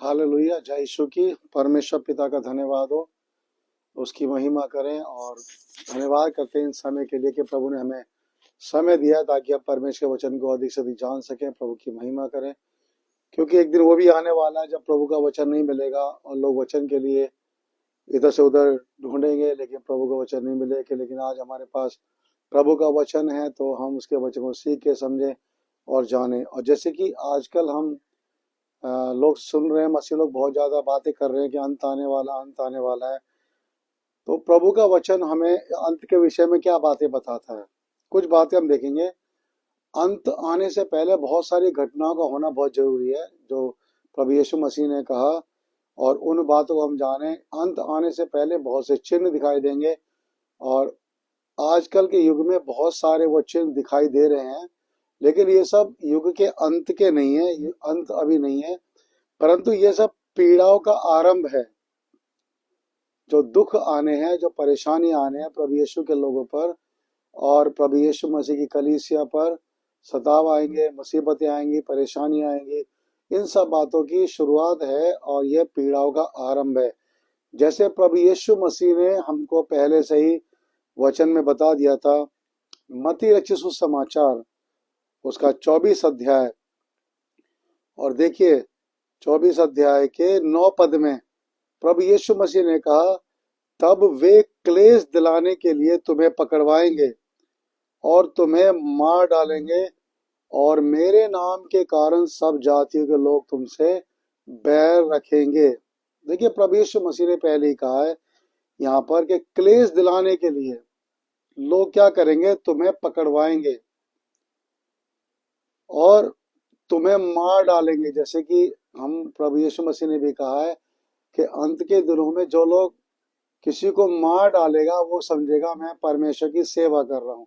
Hallelujah. जय यीशु की। परमेश्वर पिता का धन्यवाद हो, उसकी महिमा करें और धन्यवाद करते हैं इन समय के लिए कि प्रभु ने हमें समय दिया ताकि हम परमेश्वर के वचन को अधिक से अधिक जान सकें। प्रभु की महिमा करें, क्योंकि एक दिन वो भी आने वाला है जब प्रभु का वचन नहीं मिलेगा और लोग वचन के लिए इधर से उधर ढूंढेंगे, लेकिन प्रभु का वचन नहीं मिलेगा। लेकिन आज हमारे पास प्रभु का वचन है तो हम उसके वचन को सीख के समझें और जानें। और जैसे कि आजकल हम लोग सुन रहे हैं, मसीह लोग बहुत ज्यादा बातें कर रहे हैं कि अंत आने वाला, अंत आने वाला है। तो प्रभु का वचन हमें अंत के विषय में क्या बातें बताता है, कुछ बातें हम देखेंगे। अंत आने से पहले बहुत सारी घटनाओं का होना बहुत जरूरी है जो प्रभु यीशु मसीह ने कहा, और उन बातों को हम जाने। अंत आने से पहले बहुत से चिन्ह दिखाई देंगे और आजकल के युग में बहुत सारे वो चिन्ह दिखाई दे रहे हैं, लेकिन ये सब युग के अंत के नहीं है, ये अंत अभी नहीं है, परंतु ये सब पीड़ाओं का आरंभ है। जो दुख आने हैं, जो परेशानी आने हैं प्रभु यीशु के लोगों पर और प्रभु यीशु मसीह की कलीसिया पर, सताव आएंगे, मुसीबतें आएंगी, परेशानी आएंगी, इन सब बातों की शुरुआत है और यह पीड़ाओं का आरंभ है। जैसे प्रभु यीशु मसीह ने हमको पहले से ही वचन में बता दिया था। मत्ती रचित सुसमाचार उसका 24 अध्याय, और देखिए 24 अध्याय के 9 पद में प्रभु यीशु मसीह ने कहा, तब वे क्लेश दिलाने के लिए तुम्हें पकड़वाएंगे और तुम्हें मार डालेंगे, और मेरे नाम के कारण सब जातियों के लोग तुमसे बैर रखेंगे। देखिए प्रभु यीशु मसीह ने पहले ही कहा है यहाँ पर कि क्लेश दिलाने के लिए लोग क्या करेंगे, तुम्हें पकड़वाएंगे और तुम्हें मार डालेंगे। जैसे कि हम प्रभु यीशु मसीह ने भी कहा है कि अंत के दिनों में जो लोग किसी को मार डालेगा वो समझेगा मैं परमेश्वर की सेवा कर रहा हूँ।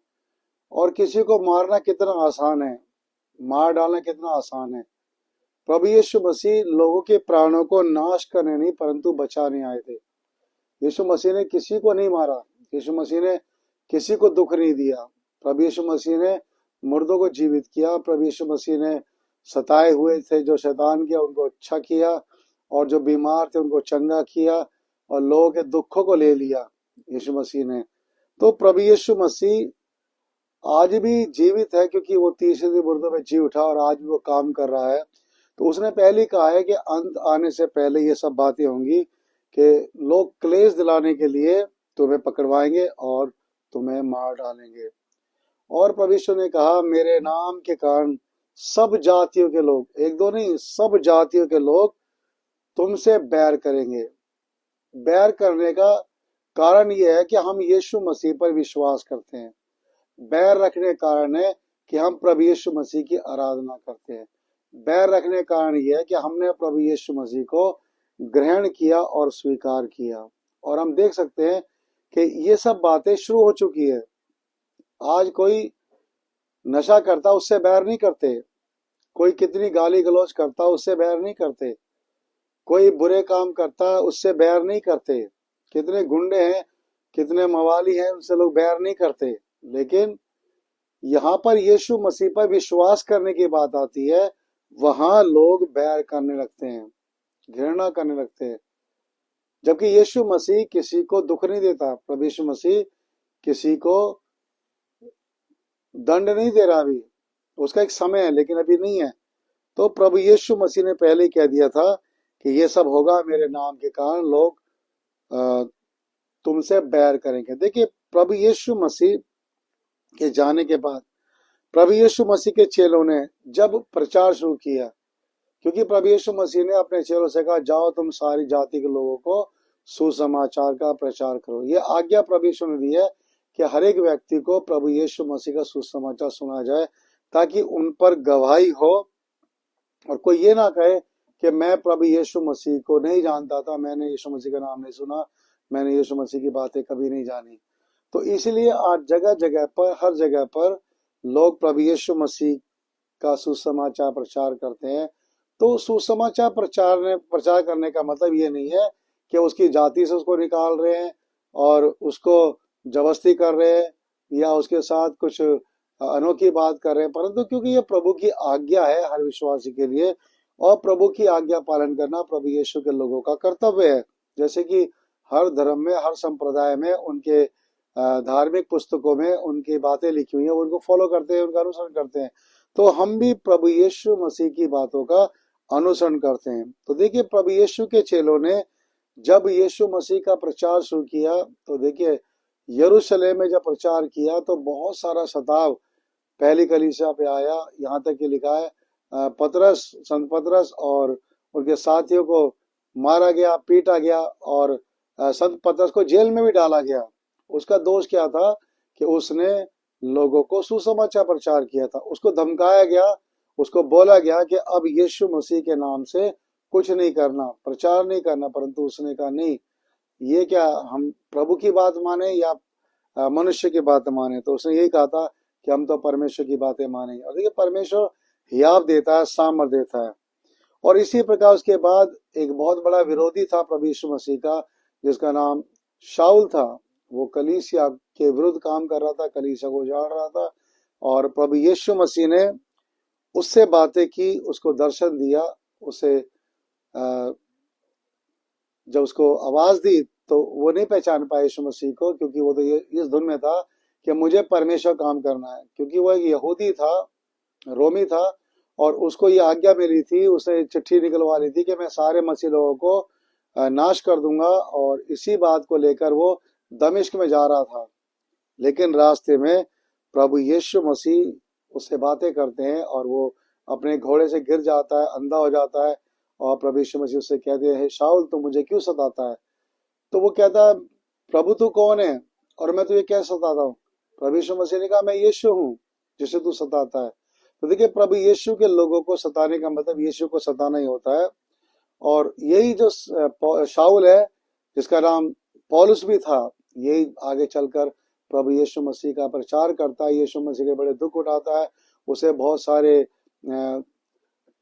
और किसी को मारना कितना आसान है, मार डालना कितना आसान है। प्रभु यीशु मसीह लोगों के प्राणों को नाश करने नहीं परंतु बचाने आए थे। यीशु मसीह ने किसी को नहीं मारा, यीशु मसीह ने किसी को दुख नहीं दिया। प्रभु यीशु मसीह ने मुर्दों को जीवित किया। प्रभु यीशु मसीह ने सताए हुए थे जो शैतान किया उनको अच्छा किया, और जो बीमार थे उनको चंगा किया, और लोगों के दुखों को ले लिया यीशु मसीह ने। तो प्रभु यीशु मसीह आज भी जीवित है क्योंकि वो तीसरे दिन मुर्दों में जी उठा और आज भी वो काम कर रहा है। तो उसने पहले कहा है कि अंत आने से पहले ये सब बातें होंगी कि लोग क्लेश दिलाने के लिए तुम्हें पकड़वाएंगे और तुम्हें मार डालेंगे। और परमेश्वर ने कहा, मेरे नाम के कारण सब जातियों के लोग, एक दो नहीं, सब जातियों के लोग तुमसे बैर करेंगे। बैर करने का कारण यह है कि हम यीशु मसीह पर विश्वास करते हैं। बैर रखने का कारण है कि हम प्रभु यीशु मसीह की आराधना करते हैं। बैर रखने का कारण यह है कि हमने प्रभु यीशु मसीह को ग्रहण किया और स्वीकार किया। और हम देख सकते हैं कि ये सब बातें शुरू हो चुकी है। आज कोई नशा करता उससे बैर नहीं करते, कोई कितनी गाली गलौज करता उससे बैर नहीं करते, कोई बुरे काम करता उससे बैर नहीं करते, कितने गुंडे हैं, कितने मवाली हैं, उनसे लोग बैर नहीं करते। लेकिन यहाँ पर यीशु मसीह पर विश्वास करने की बात आती है, वहां लोग बैर करने लगते हैं, घृणा करने लगते हैं। जबकि यीशु मसीह किसी को दुख नहीं देता, प्रभु यीशु मसीह किसी को दंड नहीं दे रहा। अभी उसका एक समय है लेकिन अभी नहीं है। तो प्रभु यीशु मसीह ने पहले ही कह दिया था कि ये सब होगा, मेरे नाम के कारण लोग तुमसे बैर करेंगे। देखिए प्रभु यीशु मसीह के जाने के बाद प्रभु यीशु मसीह के चेलों ने जब प्रचार शुरू किया, क्योंकि प्रभु यीशु मसीह ने अपने चेलों से कहा, जाओ तुम सारी जाति के लोगों को सुसमाचार का प्रचार करो। ये आज्ञा प्रभु यीशु ने दी है कि हर एक व्यक्ति को प्रभु यीशु मसीह का सुसमाचार सुना जाए ताकि उन पर गवाही हो और कोई ये ना कहे कि मैं प्रभु यीशु मसीह को नहीं जानता था, मैंने यीशु मसीह का नाम नहीं सुना, मैंने यीशु मसीह की बातें कभी नहीं जानी। तो इसलिए आज जगह जगह पर, हर जगह पर लोग प्रभु यीशु मसीह का सुसमाचार प्रचार करते हैं। तो सुसमाचार प्रचार करने का मतलब ये नहीं है कि उसकी जाति से उसको निकाल रहे हैं और उसको जबरदस्ती कर रहे हैं या उसके साथ कुछ अनोखी बात कर रहे हैं, परंतु क्योंकि ये प्रभु की आज्ञा है हर विश्वासी के लिए, और प्रभु की आज्ञा पालन करना प्रभु यीशु के लोगों का कर्तव्य है। जैसे कि हर धर्म में, हर संप्रदाय में उनके धार्मिक पुस्तकों में उनकी बातें लिखी हुई हैं, उनको फॉलो करते हैं, उनका अनुसरण करते हैं। तो हम भी प्रभु यीशु मसीह की बातों का अनुसरण करते हैं। तो देखिए, प्रभु यीशु के चेलों ने जब यीशु मसीह का प्रचार शुरू किया, तो देखिए यरूशलेम में जब प्रचार किया तो बहुत सारा सताव पहली कलीसिया पे आया। यहाँ तक कि लिखा है पतरस, संत पतरस और उनके साथियों को मारा गया, पीटा गया और संत पतरस को जेल में भी डाला गया। उसका दोष क्या था कि उसने लोगों को सुसमाचार प्रचार किया था। उसको धमकाया गया, उसको बोला गया कि अब यीशु मसीह के नाम से कुछ नहीं करना, प्रचार नहीं करना, परंतु उसने कहा नहीं, ये क्या हम प्रभु की बात माने या मनुष्य की बात माने। तो उसने यही कहा था कि हम तो परमेश्वर की बातें मानेंगे। और देखिए, परमेश्वर हियाव देता है, सामर्थ देता है। और इसी प्रकार उसके बाद एक बहुत बड़ा विरोधी था प्रभु यीशु मसीह का, जिसका नाम शाऊल था। वो कलीसिया के विरुद्ध काम कर रहा था, कलीसिया को उजाड़ रहा था। और प्रभु यीशु मसीह ने उससे बातें की, उसको दर्शन दिया, उसे जब उसको आवाज दी तो वो नहीं पहचान पाया यीशु मसीह को, क्योंकि वो तो इस धुन में था कि मुझे परमेश्वर काम करना है। क्योंकि वो एक यहूदी था, रोमी था, और उसको ये आज्ञा मिली थी, उसे चिट्ठी निकलवा ली थी कि मैं सारे मसीह लोगों को नाश कर दूंगा। और इसी बात को लेकर वो दमिश्क में जा रहा था। लेकिन रास्ते में प्रभु यीशु मसीह उससे बातें करते हैं और वो अपने घोड़े से गिर जाता है, अंधा हो जाता है। और प्रभु यीशु मसीह उससे कहते हैं, हे शाऊल, तू मुझे क्यों सताता है? तो वो कहता है, प्रभु तू कौन है और मैं तुझे क्या सताता हूँ? प्रभु यीशु मसीह ने कहा, मैं यीशु हूँ जिसे तू सताता है। तो देखिए, प्रभु यीशु के लोगों को सताने का मतलब यीशु को सताना ही होता है। और यही जो शाऊल है, जिसका नाम पौलुस भी था, यही आगे चलकर प्रभु यीशु मसीह का प्रचार करता है, यीशु मसीह के बड़े दुख उठाता है। उसे बहुत सारे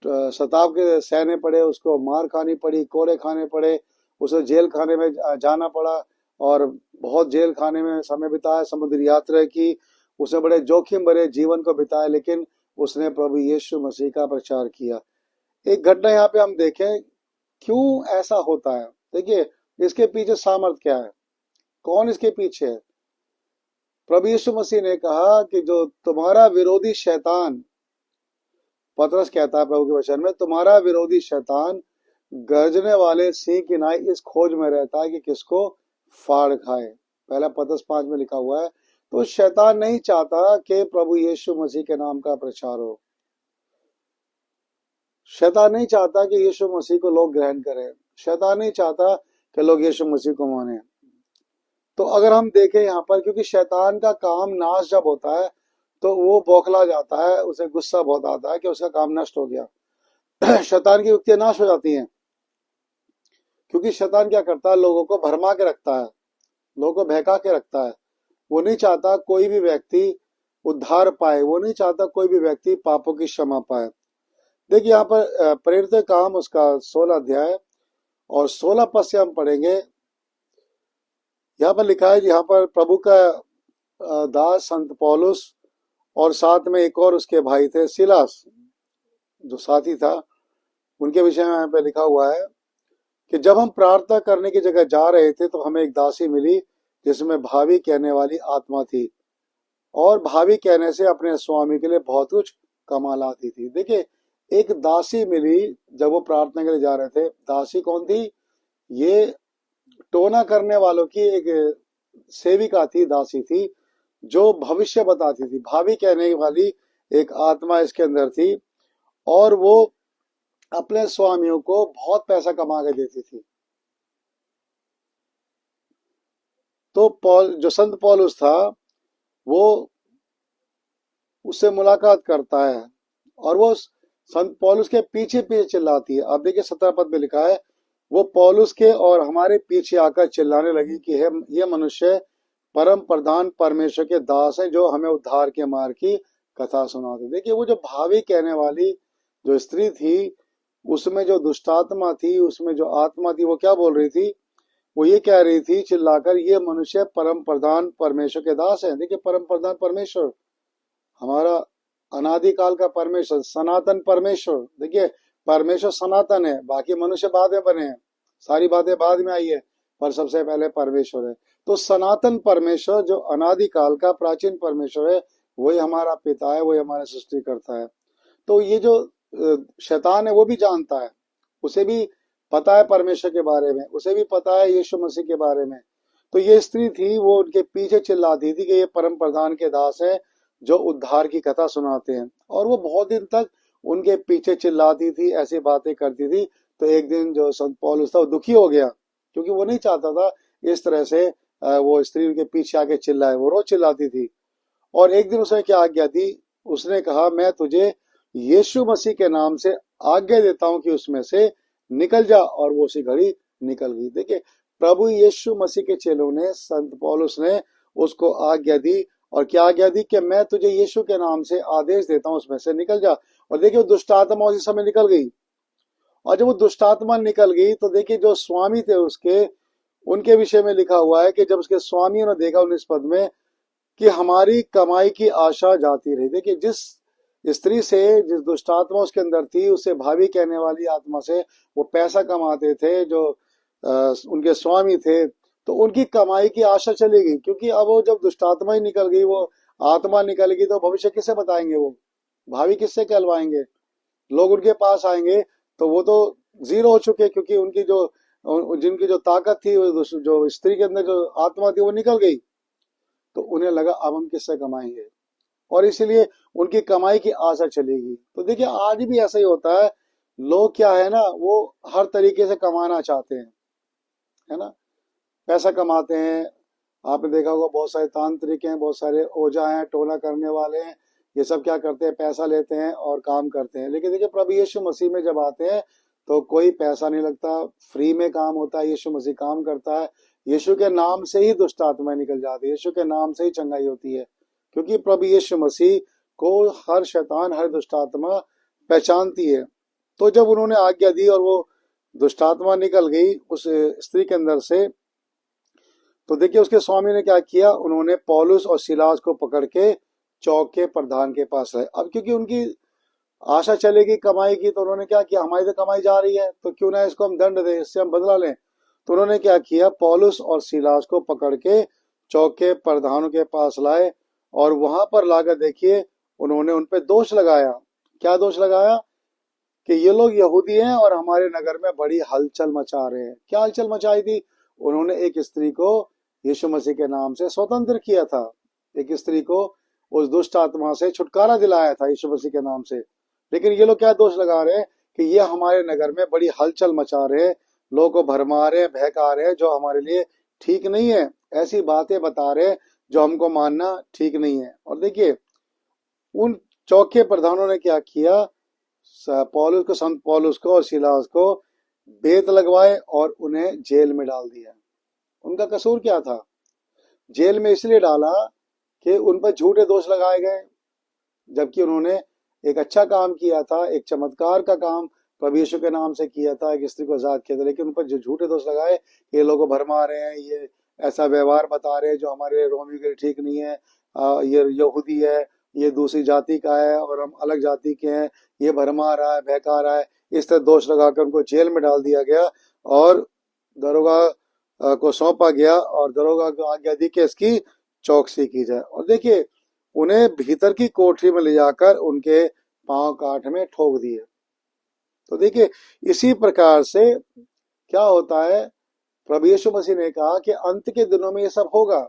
सताव के सहने पड़े, उसको मार खानी पड़ी, कोड़े खाने पड़े, उसे जेल खाने में जाना पड़ा और बहुत जेल खाने में समय बिताया, समुद्री यात्रा की, उसने बड़े जोखिम भरे जीवन को बिताया, लेकिन उसने प्रभु यीशु मसीह का प्रचार किया। एक घटना यहाँ पे हम देखें, क्यों ऐसा होता है। देखिए, इसके पीछे सामर्थ क्या है, कौन इसके पीछे है? प्रभु यीशु मसीह ने कहा कि जो तुम्हारा विरोधी शैतान, पतरस कहता है प्रभु के वचन में, तुम्हारा विरोधी शैतान गर्जने वाले सिंह की नाई इस खोज में रहता है कि किसको फाड़ खाए। पहला पतरस 5 में लिखा हुआ है। तो शैतान नहीं चाहता कि प्रभु यीशु मसीह के नाम का प्रचार हो। शैतान नहीं चाहता कि यीशु मसीह को लोग ग्रहण करें। शैतान नहीं चाहता कि लोग यीशु मसीह को माने। तो अगर हम देखें यहाँ पर, क्योंकि शैतान का काम नाश जब होता है तो वो बौखला जाता है, उसे गुस्सा बहुत आता है कि उसका काम नष्ट हो गया। शैतान की युक्तियां नाश हो जाती हैं, क्योंकि शैतान क्या करता है, लोगों को भरमा के रखता है, लोगों को बहका के रखता है। वो नहीं चाहता कोई भी व्यक्ति उद्धार पाए, वो नहीं चाहता कोई भी व्यक्ति पापों की क्षमा पाए। देखिए, यहाँ पर प्रेरित काम उसका 16 अध्याय और 16 पद से हम पढ़ेंगे। यहाँ पर लिखा है, यहाँ पर प्रभु का दास संत पौलुस और साथ में एक और उसके भाई थे, सिलास, जो साथी था, उनके विषय में यहाँ पे लिखा हुआ है कि जब हम प्रार्थना करने की जगह जा रहे थे तो हमें एक दासी मिली जिसमें भावी कहने वाली आत्मा थी, और भावी कहने से अपने स्वामी के लिए बहुत कुछ कमा लाती थी। देखिए, एक दासी मिली जब वो प्रार्थना के लिए जा रहे थे। दासी कौन थी? ये टोना करने वालों की एक सेविका थी, दासी थी, जो भविष्य बताती थी। भावी कहने वाली एक आत्मा इसके अंदर थी, और वो अपने स्वामियों को बहुत पैसा कमा के देती थी। तो जो संत पौलुस था, वो उससे मुलाकात करता है और वो संत पौलुस के पीछे पीछे चिल्लाती है। आप देखिए, 17 पद में लिखा है, वो पौलुस के और हमारे पीछे आकर चिल्लाने लगी कि ये मनुष्य परम प्रधान परमेश्वर के दास हैं, जो हमें उद्धार के मार्ग की कथा सुनाते। देखिए, वो जो भावी कहने वाली जो स्त्री थी, उसमें जो दुष्टात्मा थी, उसमें जो आत्मा थी, वो क्या बोल रही थी? वो ये कह रही थी चिल्लाकर, ये मनुष्य परम प्रधान परमेश्वर के दास है। देखिए, परम प्रधान परमेश्वर, हमारा अनादिकाल का परमेश्वर, सनातन परमेश्वर। देखिए, परमेश्वर सनातन है, बाकी मनुष्य बाद में बने हैं, सारी बातें बाद में आई है, पर सबसे पहले परमेश्वर है। तो सनातन परमेश्वर जो अनादिकाल का प्राचीन परमेश्वर है, वही हमारा पिता है, वही हमारा सृष्टि करता है। तो ये जो शैतान है वो भी जानता है, उसे भी पता है परमेश्वर के बारे में, उसे भी पता है यीशु मसीह के बारे में। तो ये स्त्री थी, वो उनके पीछे चिल्लाती थी कि ये परम प्रधान के दास है जो उद्धार की कथा सुनाते हैं, और वो बहुत दिन तक उनके पीछे चिल्लाती थी, ऐसी बातें करती थी। तो एक दिन जो संत पौलुस था वो दुखी हो गया, क्योंकि वो नहीं चाहता था इस तरह से वो स्त्री उनके पीछे आके चिल्लाए, वो रोज चिल्लाती थी। और एक दिन उसने क्या आज्ञा दी, उसने कहा मैं तुझे यीशु मसीह के नाम से आज्ञा देता हूं कि उसमें से निकल जा, और वो उसी घड़ी निकल गई। देखिए, प्रभु यीशु मसीह के चेलों ने, संत पौलुस ने उसको आज्ञा दी, और क्या आज्ञा दी कि मैं तुझे यीशु के नाम से आदेश देता हूं, उसमें से निकल जा। और देखिए, वो दुष्ट आत्मा उसी समय निकल गई। और जब वो दुष्ट आत्मा निकल गई तो देखिए, जो स्वामी थे उसके, उनके विषय में लिखा हुआ है कि जब उसके स्वामियों ने देखा 19 पद में कि हमारी कमाई की आशा जाती रही। देखिए, जिस स्त्री से, जिस दुष्ट आत्मा उसके अंदर थी, उसे भाभी कहने वाली आत्मा से वो पैसा कमाते थे, जो उनके स्वामी थे, तो उनकी कमाई की आशा चली गई। क्योंकि अब वो जब दुष्ट आत्मा ही निकल गई, वो आत्मा निकल गई, तो भविष्य किससे बताएंगे, वो भावी किससे कहलवाएंगे, लोग उनके पास आएंगे तो वो तो जीरो हो चुके, क्योंकि उनकी जो, जिनकी जो ताकत थी, जो स्त्री के अंदर जो आत्मा थी वो निकल गई। तो उन्हें लगा अब हम किससे कमाएंगे, और इसीलिए उनकी कमाई की आशा चलेगी। तो देखिए, आज भी ऐसा ही होता है, लोग क्या है ना, वो हर तरीके से कमाना चाहते हैं, है ना, पैसा कमाते हैं। आपने देखा होगा बहुत सारे तांत्रिक हैं, बहुत सारे ओझा हैं, टोना करने वाले हैं, ये सब क्या करते हैं, पैसा लेते हैं और काम करते हैं। लेकिन देखिए, प्रभु यीशु मसीह में जब आते हैं तो कोई पैसा नहीं लगता, फ्री में काम होता है, यीशु मसीह काम करता है। यीशु के नाम से ही दुष्ट आत्माएं निकल जाती है, यीशु के नाम से ही चंगाई होती है, क्योंकि प्रभु यीशु मसीह को हर शैतान, हर दुष्ट आत्मा पहचानती है। तो जब उन्होंने आज्ञा दी और वो दुष्ट आत्मा निकल गई उस स्त्री के अंदर से, तो देखिए उसके स्वामी ने क्या किया, उन्होंने पौलुस और सिलास को पकड़ के चौक के प्रधान के पास लाए। अब क्योंकि उनकी आशा चलेगी कमाई की, तो उन्होंने क्या किया, हमारी तो कमाई जा रही है, तो क्यों ना इसको हम दंड दें, इससे हम बदला लें। तो उन्होंने क्या किया, पौलुस और सिलास को पकड़ के चौक के प्रधानों के पास लाए, और वहां पर लाकर देखिए उन्होंने उन पे दोष लगाया। क्या दोष लगाया, कि ये लोग यहूदी हैं और हमारे नगर में बड़ी हलचल मचा रहे हैं। क्या हलचल मचाई थी, उन्होंने एक स्त्री को यीशु मसीह के नाम से स्वतंत्र किया था, एक स्त्री को उस दुष्ट आत्मा से छुटकारा दिलाया था यीशु मसीह के नाम से। लेकिन ये लोग क्या दोष लगा रहे हैं, कि ये हमारे नगर में बड़ी हलचल मचा रहे हैं, लोगों को भरमा रहे हैं, बहका रहे हैं, जो हमारे लिए ठीक नहीं है, ऐसी बातें बता रहे हैं जो हमको मानना ठीक नहीं है। और देखिए, उन चौके प्रधानों ने क्या किया, पौलुस को, संत पौलुस को और सिलास को बेत लगवाए और उन्हें जेल में डाल दिया। उनका कसूर क्या था, जेल में इसलिए डाला कि उन पर झूठे दोष लगाए गए, जबकि उन्होंने एक अच्छा काम किया था, एक चमत्कार का काम प्रभु यीशु के नाम से किया था, एक स्त्री को आजाद किया था। लेकिन उन पर जो झूठे दोष लगाए, ये लोगों भरमा रहे हैं, ये ऐसा व्यवहार बता रहे हैं जो हमारे रोमी के लिए ठीक नहीं है, ये यहूदी है, ये दूसरी जाति का है और हम अलग जाति के हैं, ये भरमा रहा है, बहका रहा है, इस तरह दोष लगाकर उनको जेल में डाल दिया गया, और दरोगा को सौंपा गया, और दरोगा को आज्ञा दी कि इसकी चौकसी की जाए। और देखिए, उन्हें भीतर की कोठरी में ले जाकर उनके पांव काठ में ठोक दिए। तो देखिए, इसी प्रकार से क्या होता है, प्रभु यीशु मसीह ने कहा कि अंत के दिनों में ये सब होगा,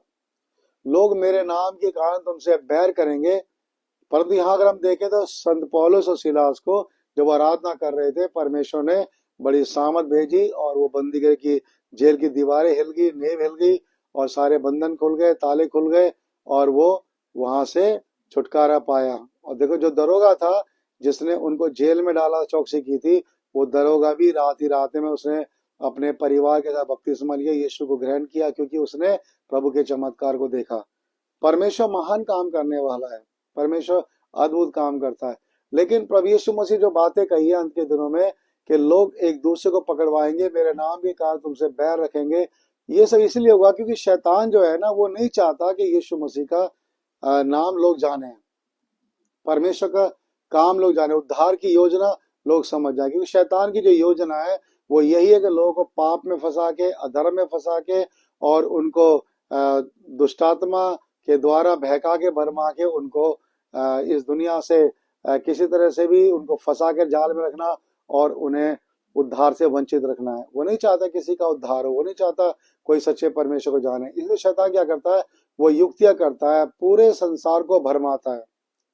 लोग मेरे नाम के कारण तुमसे बैर करेंगे। परंतु यहाँ अगर हम देखें तो संत पौलुस और सिलास को जब आराधना कर रहे थे, परमेश्वर ने बड़ी सामत भेजी, और वो बंदीगृह की जेल की दीवारें हिल गई, नींव हिल गई, और सारे बंधन खुल गए, ताले खुल गए, और वो वहां से छुटकारा पाया। और देखो, जो दरोगा था जिसने उनको जेल में डाला, चौकसी की थी, वो दरोगा भी रात ही रात में उसने अपने परिवार के साथ बपतिस्मा लिया, यीशु को ग्रहण किया, क्योंकि उसने प्रभु के चमत्कार को देखा। परमेश्वर महान काम करने वाला है, परमेश्वर अद्भुत काम करता है। लेकिन प्रभु यीशु मसीह जो बातें कही है अंत के दिनों में, कि लोग एक दूसरे को पकड़वाएंगे, मेरे नाम के कारण तुमसे बैर रखेंगे, ये सब इसलिए होगा क्योंकि शैतान जो है ना, वो नहीं चाहता कि यीशु मसीह का नाम लोग जाने, परमेश्वर का काम लोग जाने, उद्धार की योजना लोग समझ जाए, क्योंकि शैतान की जो योजना है वो यही है कि लोगों को पाप में फंसा के, अधर्म में फंसा के, और उनको दुष्टात्मा के द्वारा बहका के, भरमा के, उनको इस दुनिया से किसी तरह से भी उनको फंसा के जाल में रखना और उन्हें उद्धार से वंचित रखना है। वो नहीं चाहता किसी का उद्धार हो, वो नहीं चाहता कोई सच्चे परमेश्वर को जाने। इसलिए शैतान क्या करता है, वो युक्तियां करता है, पूरे संसार को भरमाता है।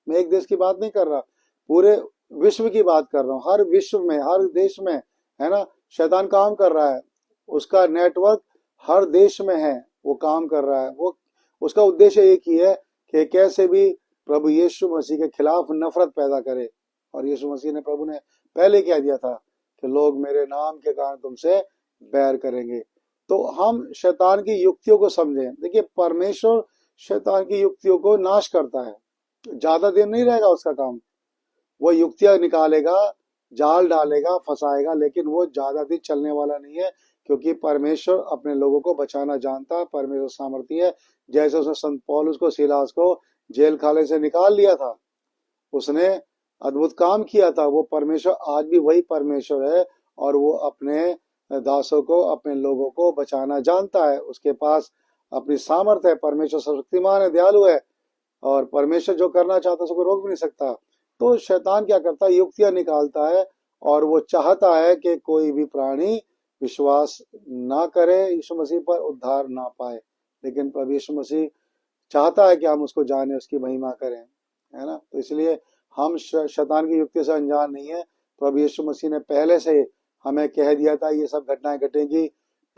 मैं एक देश की बात नहीं कर रहा, पूरे विश्व की बात कर रहा हूँ। हर विश्व में, हर देश में, है ना, शैतान काम कर रहा है। उसका नेटवर्क हर देश में है, वो काम कर रहा है। वो उसका उद्देश्य एक ही है कि कैसे भी प्रभु यीशु मसीह के खिलाफ नफरत पैदा करे। और यीशु मसीह ने, प्रभु ने पहले कह दिया था कि लोग मेरे नाम के कारण तुमसे बैर करेंगे। तो हम शैतान की युक्तियों को समझें। देखिए, परमेश्वर शैतान की युक्तियों को नाश करता है। ज्यादा दिन नहीं रहेगा उसका काम। वो युक्तियां निकालेगा, जाल डालेगा, फंसाएगा, लेकिन वो ज्यादा दिन चलने वाला नहीं है, क्योंकि परमेश्वर अपने लोगों को बचाना जानता है। परमेश्वर सामर्थी है। जैसे उसने संत पौलुस को, सिलास को जेल खाने से निकाल लिया था, उसने अद्भुत काम किया था। वो परमेश्वर आज भी वही परमेश्वर है, और वो अपने दासों को, अपने लोगों को बचाना जानता है। उसके पास अपनी सामर्थ है। परमेश्वर सर्वशक्तिमान है, दयालु है, और परमेश्वर जो करना चाहता है उसको रोक भी नहीं सकता। तो शैतान क्या करता है, युक्तियां निकालता है, और वो चाहता है कि कोई भी प्राणी विश्वास ना करे यीशु मसीह पर, उद्धार ना पाए। लेकिन प्रभु यीशु मसीह चाहता है कि हम उसको जाने, उसकी महिमा करें, है ना। तो इसलिए हम शैतान की युक्ति से अनजान नहीं है। प्रभु यीशु मसीह ने पहले से हमें कह दिया था ये सब घटनाएं घटेंगी,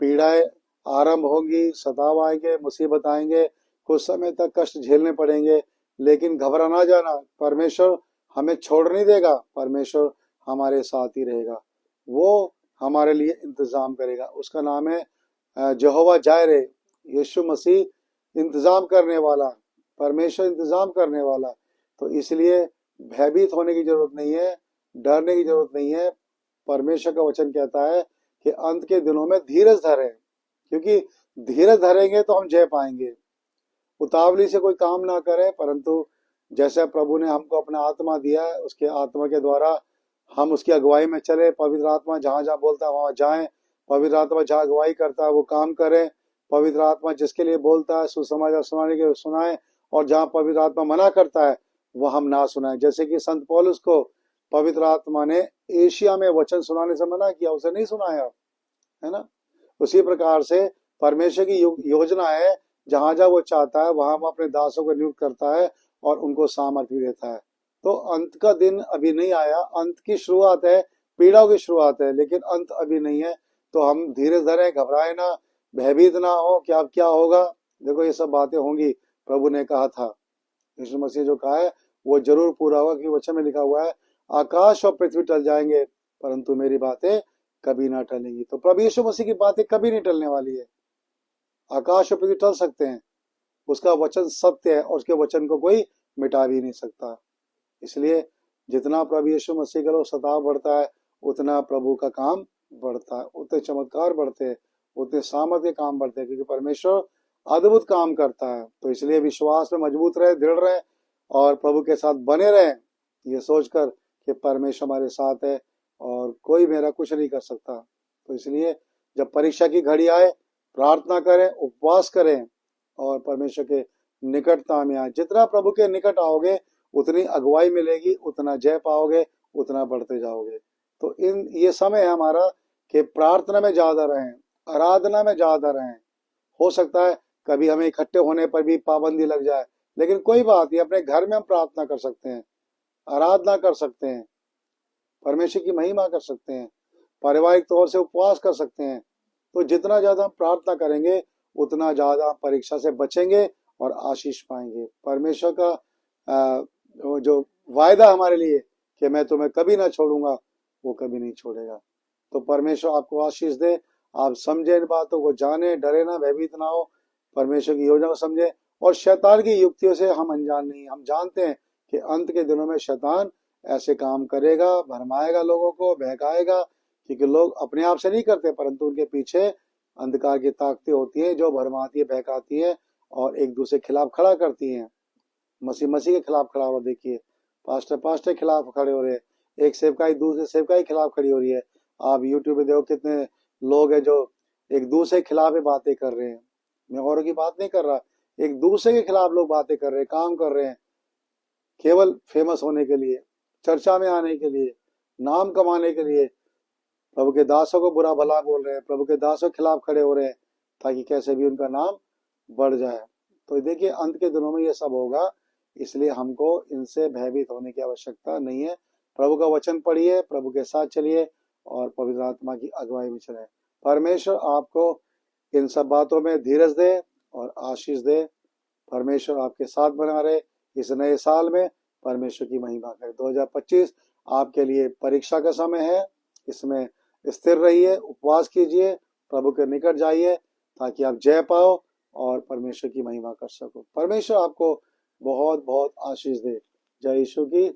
पीड़ाएं आरंभ होंगी, सताव आएंगे, मुसीबत आएंगे, कुछ समय तक कष्ट झेलने पड़ेंगे, लेकिन घबरा ना जाना। परमेश्वर हमें छोड़ नहीं देगा, परमेश्वर हमारे साथ ही रहेगा। वो हमारे लिए इंतजाम करेगा। उसका नाम है यहोवा जायरे। यीशु मसीह इंतजाम करने वाला, परमेश्वर इंतजाम करने वाला। तो इसलिए भयभीत होने की जरूरत नहीं है, डरने की जरूरत नहीं है। परमेश्वर का वचन कहता है कि अंत के दिनों में धीरज धरें, क्योंकि धीरज धरेंगे तो हम जय पाएंगे। उतावली से कोई काम ना करें, परंतु जैसे प्रभु ने हमको अपना आत्मा दिया है, उसके आत्मा के द्वारा हम उसकी अगुवाई में चले। पवित्र आत्मा जहां जहां बोलता है वहां जाएं। पवित्र आत्मा जहां अगुवाई करता है वो काम करें। पवित्र आत्मा जिसके लिए बोलता है सुसमाचार सुनाने के सुनाए, और जहां पवित्र आत्मा मना करता है वह हम ना सुनाए। जैसे कि संत पौलुस को पवित्र आत्मा ने एशिया में वचन सुनाने से मना किया, उसे नहीं सुनाया, है ना। उसी प्रकार से परमेश्वर की योजना है, जहां जहां वो चाहता है वहां वो अपने दासों को नियुक्त करता है और उनको सामर्थ्य भी देता है। तो अंत का दिन अभी नहीं आया, अंत की शुरुआत है, पीड़ाओं की शुरुआत है, लेकिन अंत अभी नहीं है। तो हम धीरे धरे, घबराए ना, भयभीत ना हो कि अब क्या होगा। देखो, ये सब बातें होंगी, प्रभु ने कहा था। यीशु मसीह जो कहा है वो जरूर पूरा होगा, क्योंकि वचन में लिखा हुआ है आकाश और पृथ्वी टल जाएंगे परंतु मेरी बातें कभी ना टलेंगी। तो प्रभु यीशु मसीह की बातें कभी नहीं टलने वाली है। आकाश और पृथ्वी टल सकते हैं, उसका वचन सत्य है, और उसके वचन को कोई मिटा भी नहीं सकता। इसलिए जितना प्रभु यीशु मसीह का सताव बढ़ता है, उतना प्रभु का काम बढ़ता है, उतने चमत्कार बढ़ते हैं, उतने सामर्थ्य काम बढ़ते हैं, क्योंकि परमेश्वर अद्भुत काम करता है। तो इसलिए विश्वास में मजबूत रहे, दृढ़ रहे, और प्रभु के साथ बने रहे, ये सोचकर कि परमेश्वर हमारे साथ है और कोई मेरा कुछ नहीं कर सकता। तो इसलिए जब परीक्षा की घड़ी आए, प्रार्थना करें, उपवास करें, और परमेश्वर के निकटता में आए। जितना प्रभु के निकट आओगे उतनी अगुवाई मिलेगी, उतना जय पाओगे, उतना बढ़ते जाओगे। तो ये समय है हमारा कि प्रार्थना में ज्यादा रहें, आराधना में ज्यादा रहें। हो सकता है कभी हमें इकट्ठे होने पर भी पाबंदी लग जाए, लेकिन कोई बात नहीं, अपने घर में हम प्रार्थना कर सकते हैं, आराधना कर सकते हैं, परमेश्वर की महिमा कर सकते हैं, पारिवारिक तौर से उपवास कर सकते हैं। तो जितना ज्यादा हम प्रार्थना करेंगे उतना ज्यादा परीक्षा से बचेंगे और आशीष पाएंगे। परमेश्वर का जो वायदा हमारे लिए कि मैं तुम्हें कभी ना छोड़ूंगा, वो कभी नहीं छोड़ेगा। तो परमेश्वर आपको आशीष दे। आप समझे इन बातों को, जाने, डरे ना, भयभीत ना हो, परमेश्वर की योजना को समझे। और शैतान की युक्तियों से हम अनजान नहीं, हम जानते हैं कि अंत के दिनों में शैतान ऐसे काम करेगा, भरमाएगा लोगों को, बहकाएगा, क्योंकि लोग अपने आप से नहीं करते, परंतु उनके पीछे अंधकार की ताकतें होती हैं जो भरमाती है, बहकाती है, और एक दूसरे के खिलाफ खड़ा करती हैं। मसीह के खिलाफ खड़ा हो, देखिए पास्टर के खिलाफ खड़े हो रहे, एक सेवकाई दूसरे सेवकाई के खिलाफ खड़ी हो रही है। आप यूट्यूब पे देखो कितने लोग हैं जो एक दूसरे के खिलाफ ही बातें कर रहे हैं। मैं औरों की बात नहीं कर रहा, एक दूसरे के खिलाफ लोग बातें कर रहे हैं, काम कर रहे हैं, केवल फेमस होने के लिए, चर्चा में आने के लिए, नाम कमाने के लिए प्रभु के दासों को बुरा भला बोल रहे हैं, प्रभु के दासों के खिलाफ खड़े हो रहे हैं, ताकि कैसे भी उनका नाम बढ़ जाए। तो देखिए अंत के दिनों में ये सब होगा, इसलिए हमको इनसे भयभीत होने की आवश्यकता नहीं है। प्रभु का वचन पढ़िए, प्रभु के साथ चलिए और पवित्र आत्मा की अगुवाई में चले। परमेश्वर आपको इन सब बातों में धीरज दे और आशीष दे। परमेश्वर आपके साथ बना रहे इस नए साल में। परमेश्वर की महिमा करे। 2025 आपके लिए परीक्षा का समय है, इसमें स्थिर रहिए, उपवास कीजिए, प्रभु के निकट जाइए, ताकि आप जय पाओ और परमेश्वर की महिमा कर सको। परमेश्वर आपको बहुत बहुत आशीष दे। जय यीशु की